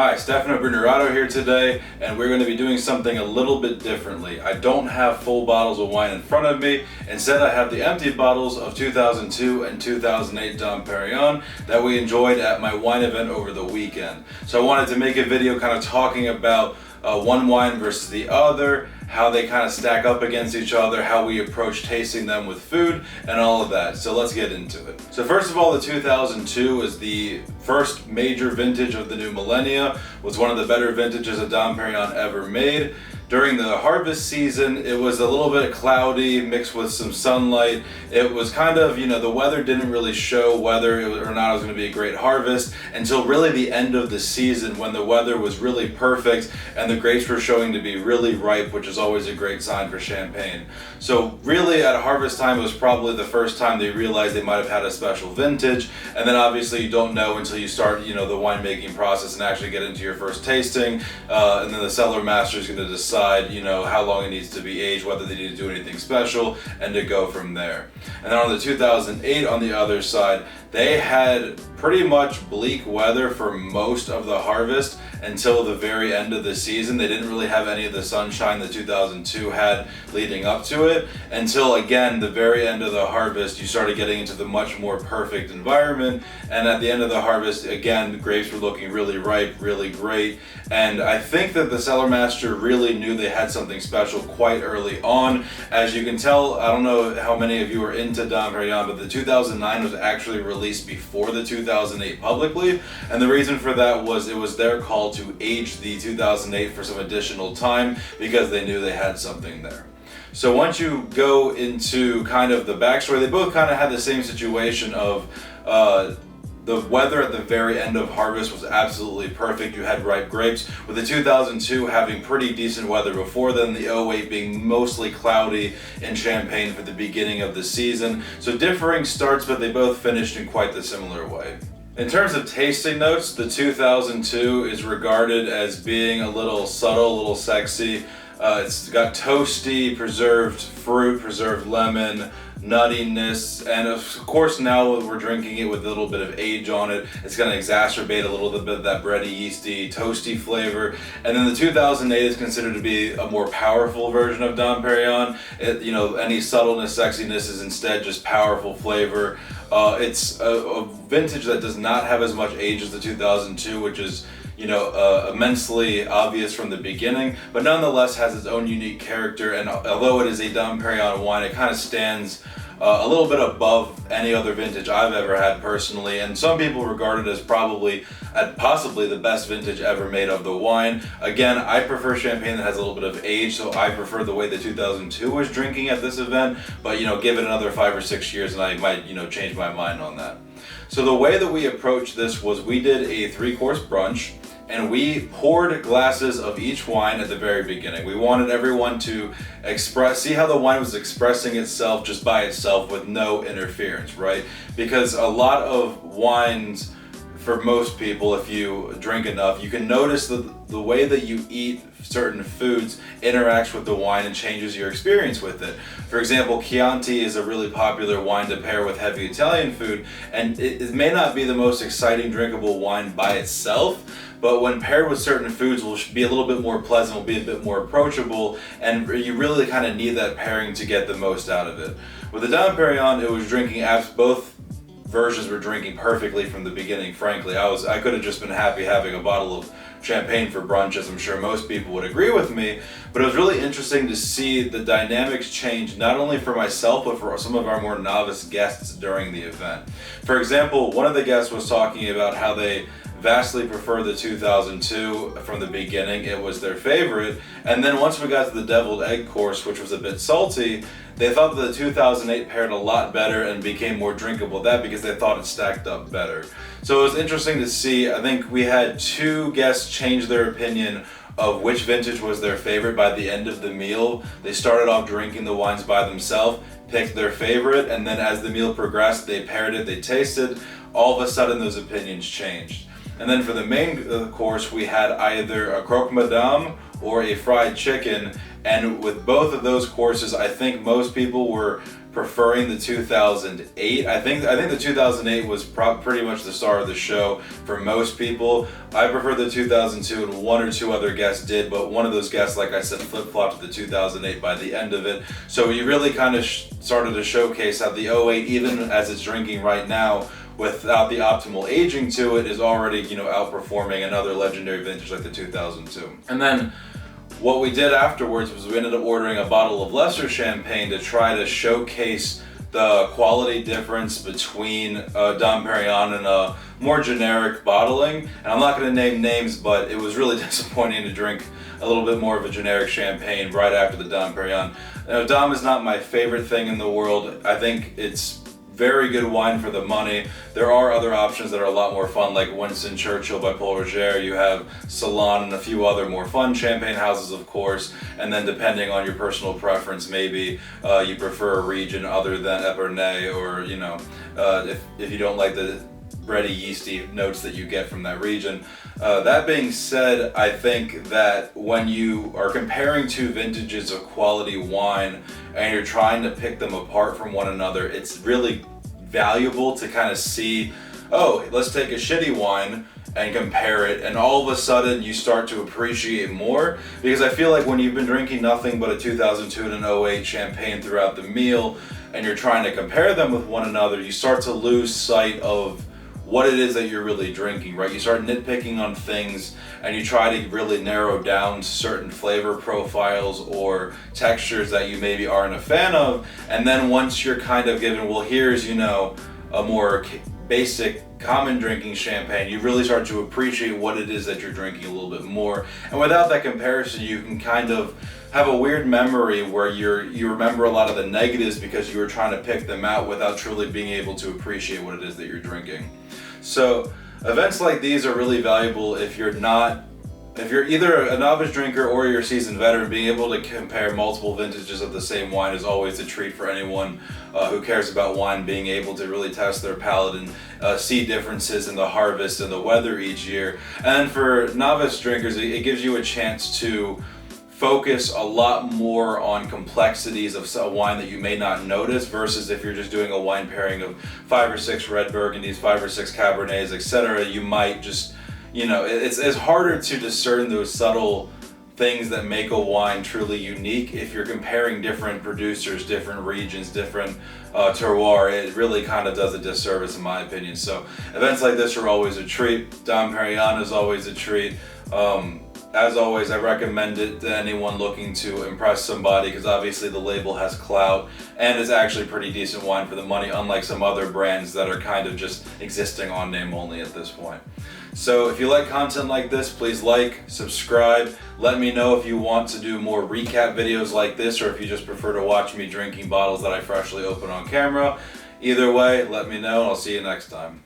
Hi, Stefano Brunerato here today, and we're going to be doing something a little bit differently. I don't have full bottles of wine in front of me. Instead, I have the empty bottles of 2002 and 2008 Dom Perignon that we enjoyed at my wine event over the weekend. So I wanted to make a video kind of talking about one wine versus the other, how they kind of stack up against each other, how we approach tasting them with food, and all of that. So let's get into it. So first of all, the 2002 is the first major vintage of the new millennia, was one of the better vintages of Dom Perignon ever made. During the harvest season, it was a little bit cloudy mixed with some sunlight. It was kind of, the weather didn't really show whether or not it was going to be a great harvest until really the end of the season when the weather was really perfect and the grapes were showing to be really ripe, which is always a great sign for champagne. So really at harvest time, it was probably the first time they realized they might have had a special vintage. And then obviously you don't know until you start, the winemaking process and actually get into your first tasting. And then the cellar master is going to decide how long it needs to be aged, whether they need to do anything special, and to go from there. And then on the 2008 on the other side, they had pretty much bleak weather for most of the harvest until the very end of the season. They didn't really have any of the sunshine that 2002 had leading up to it until, again, the very end of the harvest, you started getting into the much more perfect environment. And at the end of the harvest, again, the grapes were looking really ripe, really great. And I think that the cellar master really knew they had something special quite early on. As you can tell, I don't know how many of you are into Dom Perignon, but the 2009 was actually released before the 2008 publicly. And the reason for that was it was their call to age the 2008 for some additional time because they knew they had something there. So once you go into kind of the backstory, they both kind of had the same situation of the weather at the very end of harvest was absolutely perfect. You had ripe grapes, with the 2002 having pretty decent weather before then, the 08 being mostly cloudy in Champagne for the beginning of the season. So differing starts, but they both finished in quite the similar way. In terms of tasting notes, the 2002 is regarded as being a little subtle, a little sexy. It's got toasty, preserved fruit, preserved lemon, nuttiness, and of course now we're drinking it with a little bit of age on it. It's going to exacerbate a little bit of that bready, yeasty, toasty flavor. And then the 2008 is considered to be a more powerful version of Dom Perignon. Any subtleness, sexiness is instead just powerful flavor. It's a vintage that does not have as much age as the 2002, which is immensely obvious from the beginning, but nonetheless has its own unique character. And although it is a Dom Perignon wine, it kind of stands a little bit above any other vintage I've ever had personally, and some people regard it as possibly the best vintage ever made of the wine. Again, I prefer champagne that has a little bit of age, so I prefer the way the 2002 was drinking at this event, but give it another 5 or 6 years and I might change my mind on that. So the way that we approached this was we did a 3-course brunch, and we poured glasses of each wine at the very beginning. We wanted everyone to see how the wine was expressing itself just by itself with no interference, right? Because a lot of wines, for most people, if you drink enough, you can notice that the way that you eat certain foods interacts with the wine and changes your experience with it. For example, Chianti is a really popular wine to pair with heavy Italian food, and it may not be the most exciting drinkable wine by itself, but when paired with certain foods will be a little bit more pleasant, will be a bit more approachable, and you really kind of need that pairing to get the most out of it. With the Dom Perignon, it was drinking both versions were drinking perfectly from the beginning, frankly. I could have just been happy having a bottle of champagne for brunch, as I'm sure most people would agree with me, but it was really interesting to see the dynamics change, not only for myself, but for some of our more novice guests during the event. For example, one of the guests was talking about how they vastly prefer the 2002 from the beginning. It was their favorite. And then once we got to the deviled egg course, which was a bit salty, they thought that the 2008 paired a lot better and became more drinkable because they thought it stacked up better. So it was interesting to see. I think we had 2 guests change their opinion of which vintage was their favorite by the end of the meal. They started off drinking the wines by themselves, picked their favorite, and then as the meal progressed, they paired it, they tasted. All of a sudden, those opinions changed. And then for the main course, we had either a croque madame or a fried chicken, And with both of those courses, I think most people were preferring the 2008. I think the 2008 was pretty much the star of the show for most people. I prefer the 2002, and one or two other guests did, but one of those guests, like I said, flip-flopped to the 2008 by the end of it. So you really kind of started to showcase how the 08, even as it's drinking right now, without the optimal aging to it, is already, outperforming another legendary vintage like the 2002. And then what we did afterwards was we ended up ordering a bottle of lesser champagne to try to showcase the quality difference between Dom Perignon and a more generic bottling. And I'm not going to name names, but it was really disappointing to drink a little bit more of a generic champagne right after the Dom Perignon. Dom is not my favorite thing in the world. I think it's very good wine for the money. There are other options that are a lot more fun, like Winston Churchill by Paul Roger. You have Ceylon and a few other more fun champagne houses, of course. And then depending on your personal preference, maybe you prefer a region other than Epernay, or if you don't like the bready, yeasty notes that you get from that region. That being said, I think that when you are comparing two vintages of quality wine and you're trying to pick them apart from one another, it's really valuable to kind of see, oh, let's take a shitty wine and compare it, and all of a sudden you start to appreciate more. Because I feel like when you've been drinking nothing but a 2002 and an 08 champagne throughout the meal and you're trying to compare them with one another, you start to lose sight of what it is that you're really drinking, right? You start nitpicking on things and you try to really narrow down certain flavor profiles or textures that you maybe aren't a fan of. And then once you're kind of given, well, here's, a more basic common drinking champagne, you really start to appreciate what it is that you're drinking a little bit more. And without that comparison, you can kind of have a weird memory where you remember a lot of the negatives because you were trying to pick them out without truly being able to appreciate what it is that you're drinking. So events like these are really valuable if you're either a novice drinker or you're a seasoned veteran. Being able to compare multiple vintages of the same wine is always a treat for anyone who cares about wine, being able to really test their palate and see differences in the harvest and the weather each year. And then for novice drinkers, it gives you a chance to focus a lot more on complexities of a wine that you may not notice, versus if you're just doing a wine pairing of 5 or 6 red burgundies, 5 or 6 cabernets, etc. You might just, it's harder to discern those subtle things that make a wine truly unique. If you're comparing different producers, different regions, different terroir, it really kind of does a disservice in my opinion. So events like this are always a treat. Dom Perignon is always a treat. As always, I recommend it to anyone looking to impress somebody, because obviously the label has clout and it's actually pretty decent wine for the money, unlike some other brands that are kind of just existing on name only at this point. So if you like content like this, please like, subscribe. Let me know if you want to do more recap videos like this, or if you just prefer to watch me drinking bottles that I freshly open on camera. Either way, let me know and I'll see you next time.